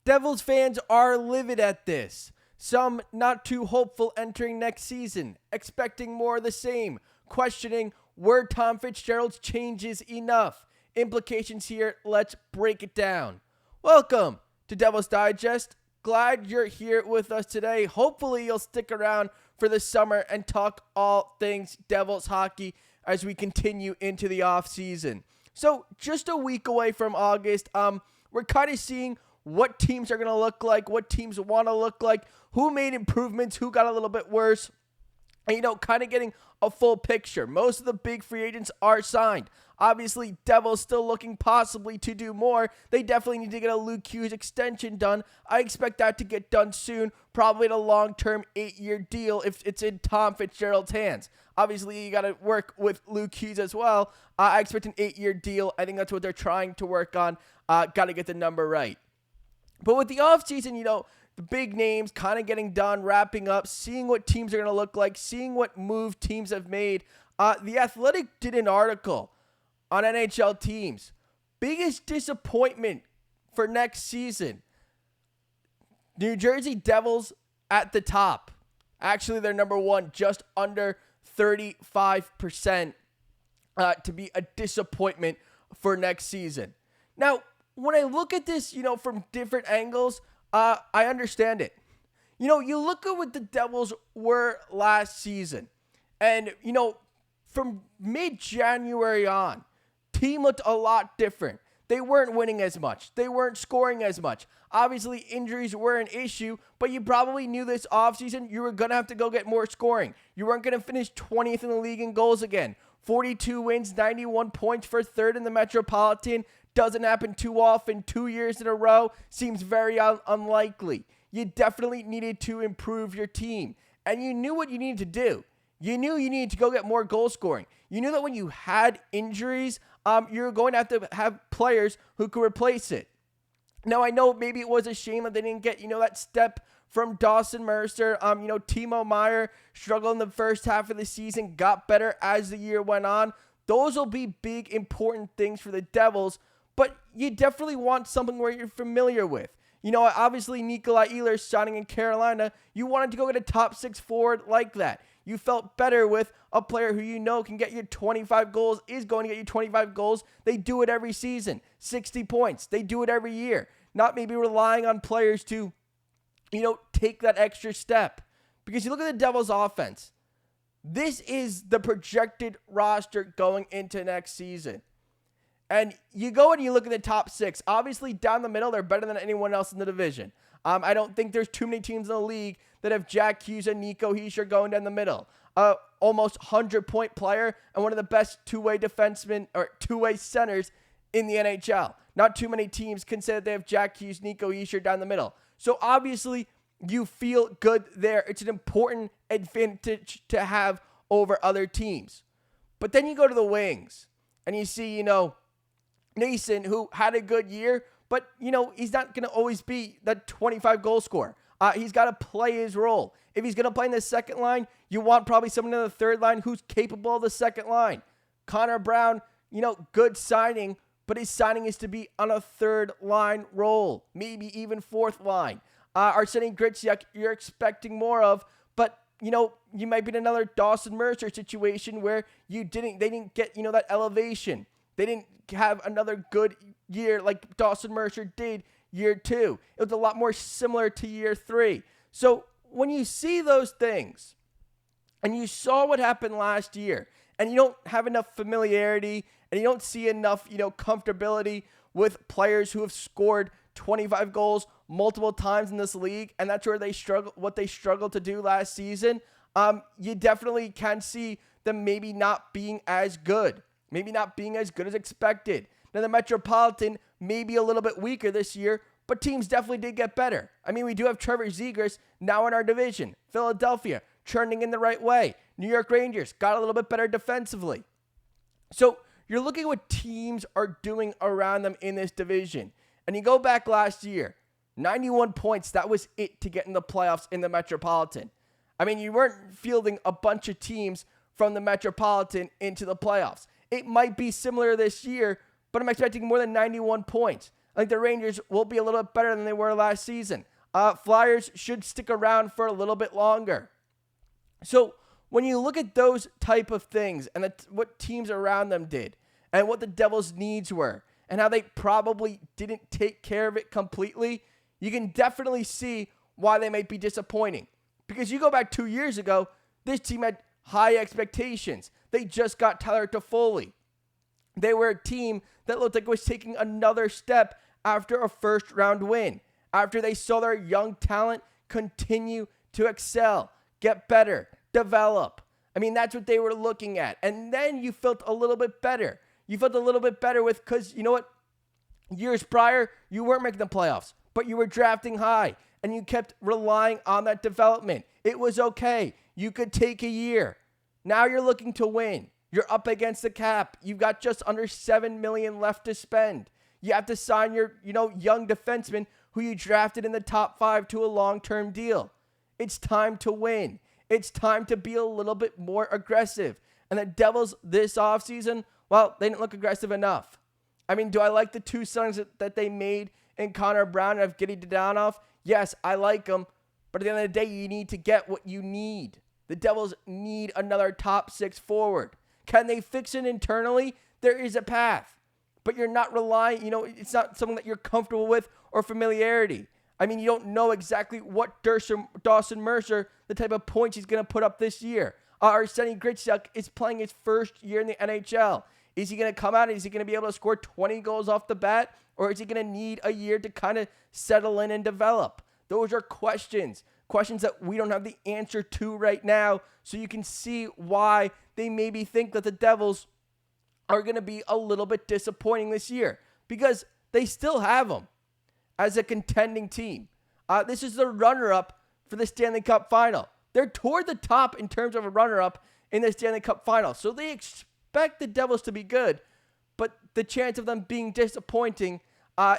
Devils fans are livid at this. Some not too hopeful entering next season, expecting more of the same, questioning were Tom Fitzgerald's changes enough. Implications here, let's break it down. Welcome to Devils Digest. Glad you're here with us today. Hopefully you'll stick around for the summer and talk all things Devils hockey as we continue into the off season. So just a week away from August, we're kind of seeing what teams are going to look like, what teams want to look like, who made improvements, who got a little bit worse, and, kind of getting a full picture. Most of the big free agents are signed. Obviously, Devils still looking possibly to do more. They definitely need to get a Luke Hughes extension done. I expect that to get done soon, probably in a long-term 8-year deal if it's in Tom Fitzgerald's hands. Obviously, you got to work with Luke Hughes as well. I expect an 8-year deal. I think that's what they're trying to work on. Got to get the number right. But with the offseason, the big names kind of getting done, wrapping up, seeing what teams are going to look like, seeing what move teams have made. The Athletic did an article on NHL teams. Biggest disappointment for next season. New Jersey Devils at the top. Actually, they're number one, just under 35% to be a disappointment for next season. Now, when I look at this, from different angles, I understand it. You look at what the Devils were last season. And, from mid-January on, team looked a lot different. They weren't winning as much. They weren't scoring as much. Obviously, injuries were an issue, but you probably knew this offseason you were going to have to go get more scoring. You weren't going to finish 20th in the league in goals again. 42 wins, 91 points for third in the Metropolitan. Doesn't happen too often. 2 years in a row seems very unlikely. You definitely needed to improve your team. And you knew what you needed to do. You knew you needed to go get more goal scoring. You knew that when you had injuries, you were going to have players who could replace it. Now, I know maybe it was a shame that they didn't get, that step from Dawson Mercer. Timo Meier struggled in the first half of the season, got better as the year went on. Those will be big, important things for the Devils. But you definitely want something where you're familiar with. Obviously, Nikolai Ehlers signing in Carolina, you wanted to go get a top 6 forward like that. You felt better with a player who can get you 25 goals, is going to get you 25 goals. They do it every season. 60 points. They do it every year. Not maybe relying on players to, take that extra step. Because you look at the Devils' offense. This is the projected roster going into next season. And you go and you look at the top 6. Obviously, down the middle, they're better than anyone else in the division. I don't think there's too many teams in the league that have Jack Hughes and Nico Hischier going down the middle. Almost 100-point player and one of the best two-way defensemen or two-way centers in the NHL. Not too many teams can say that they have Jack Hughes, Nico Hischier down the middle. So obviously, you feel good there. It's an important advantage to have over other teams. But then you go to the wings and you see, Nason, who had a good year, but, he's not going to always be that 25 goal scorer. He's got to play his role. If he's going to play in the second line, you want probably someone in the third line who's capable of the second line. Connor Brown, good signing, but his signing is to be on a third line role, maybe even fourth line. Arseny Griciak, you're expecting more of, but, you might be in another Dawson Mercer situation where they didn't get, that elevation. They didn't have another good year like Dawson Mercer did year 2. It was a lot more similar to year 3. So when you see those things and you saw what happened last year and you don't have enough familiarity and you don't see enough, comfortability with players who have scored 25 goals multiple times in this league, and that's where they struggled to do last season, you definitely can see them maybe not being as good. Maybe not being as good as expected. Now, the Metropolitan may be a little bit weaker this year, but teams definitely did get better. I mean, we do have Trevor Zegras now in our division. Philadelphia, trending in the right way. New York Rangers got a little bit better defensively. So, you're looking at what teams are doing around them in this division. And you go back last year, 91 points, that was it to get in the playoffs in the Metropolitan. I mean, you weren't fielding a bunch of teams from the Metropolitan into the playoffs. It might be similar this year, but I'm expecting more than 91 points. I think the Rangers will be a little bit better than they were last season. Flyers should stick around for a little bit longer. So when you look at those type of things and what teams around them did and what the Devils' needs were and how they probably didn't take care of it completely, you can definitely see why they might be disappointing. Because you go back 2 years ago, this team had high expectations. They just got Tyler Toffoli. They were a team that looked like it was taking another step after a first-round win, after they saw their young talent continue to excel, get better, develop. I mean, that's what they were looking at. And then you felt a little bit better. You felt a little bit better because, you know what? Years prior, you weren't making the playoffs, but you were drafting high, and you kept relying on that development. It was okay. You could take a year. Now you're looking to win. You're up against the cap. You've got just under $7 million left to spend. You have to sign your, young defenseman who you drafted in the top 5 to a long-term deal. It's time to win. It's time to be a little bit more aggressive. And the Devils this offseason, well, they didn't look aggressive enough. I mean, do I like the 2 signings that they made in Connor Brown and Evgeny Dadonov? Yes, I like them. But at the end of the day, you need to get what you need. The Devils need another top 6 forward. Can they fix it internally? There is a path. But you're not relying, it's not something that you're comfortable with or familiarity. I mean, you don't know exactly what Dawson Mercer, the type of points he's going to put up this year. Arsenij Gricek is playing his first year in the NHL. Is he going to come out and is he going to be able to score 20 goals off the bat? Or is he going to need a year to kind of settle in and develop? Those are questions that we don't have the answer to right now. So you can see why they maybe think that the Devils are going to be a little bit disappointing this year. Because they still have them as a contending team. This is the runner-up for the Stanley Cup final. They're toward the top in terms of a runner-up in the Stanley Cup final. So they expect the Devils to be good, but the chance of them being disappointing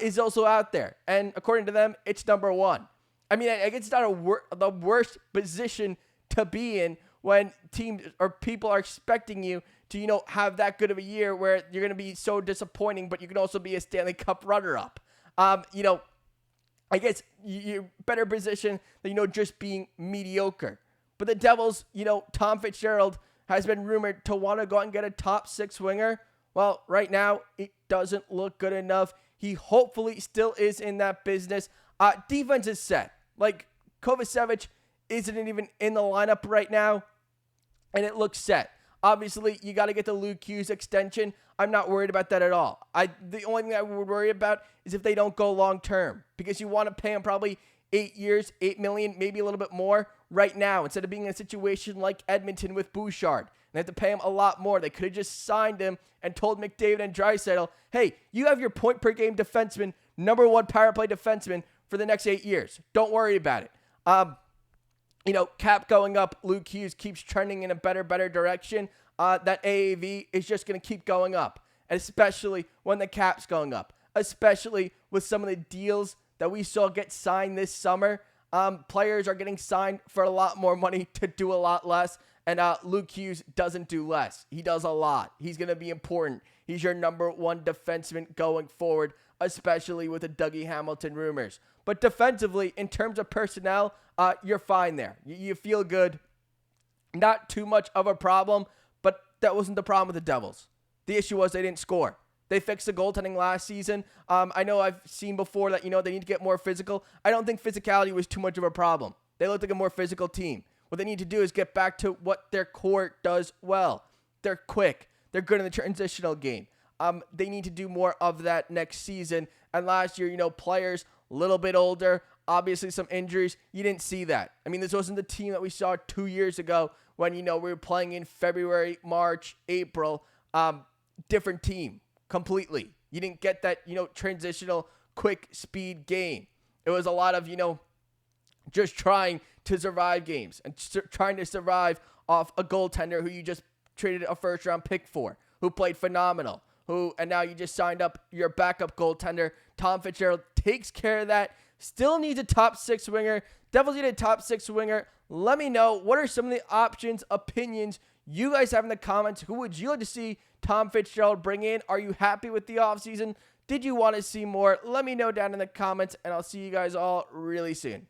is also out there. And according to them, it's number 1. I mean, I guess it's not the worst position to be in when teams or people are expecting you to, have that good of a year where you're going to be so disappointing, but you can also be a Stanley Cup runner-up. I guess you're better position than, just being mediocre. But the Devils, Tom Fitzgerald has been rumored to want to go out and get a top 6 winger. Well, right now, it doesn't look good enough. He hopefully still is in that business. Defense is set. Like, Kovacevic isn't even in the lineup right now, and it looks set. Obviously, you got to get the Luke Hughes extension. I'm not worried about that at all. The only thing I would worry about is if they don't go long-term, because you want to pay him probably 8 years, $8 million, maybe a little bit more right now, instead of being in a situation like Edmonton with Bouchard. They have to pay him a lot more. They could have just signed him and told McDavid and Draisaitl, hey, you have your point-per-game defenseman, number 1 power play defenseman for the next 8 years. Don't worry about it. Cap going up, Luke Hughes keeps trending in a better direction. That AAV is just going to keep going up, especially when the cap's going up, especially with some of the deals that we saw get signed this summer. Players are getting signed for a lot more money to do a lot less, and Luke Hughes doesn't do less. He does a lot. He's going to be important. He's your number 1 defenseman going forward, especially with the Dougie Hamilton rumors. But defensively, in terms of personnel, you're fine there. You feel good. Not too much of a problem, but that wasn't the problem with the Devils. The issue was they didn't score. They fixed the goaltending last season. I know I've seen before that, they need to get more physical. I don't think physicality was too much of a problem. They looked like a more physical team. What they need to do is get back to what their core does well. They're quick. They're good in the transitional game. They need to do more of that next season. And last year, players a little bit older, obviously some injuries. You didn't see that. I mean, this wasn't the team that we saw 2 years ago when, we were playing in February, March, April. Different team completely. You didn't get that, transitional quick speed game. It was a lot of, just trying to survive games and trying to survive off a goaltender who you just traded a first round pick for, who played phenomenal, and now you just signed up your backup goaltender. Tom Fitzgerald takes care of that. Still needs a top 6 winger. Devils need a top 6 winger. Let me know, what are some of the options, opinions you guys have in the comments? Who would you like to see Tom Fitzgerald bring in? Are you happy with the offseason? Did you want to see more? Let me know down in the comments, and I'll see you guys all really soon.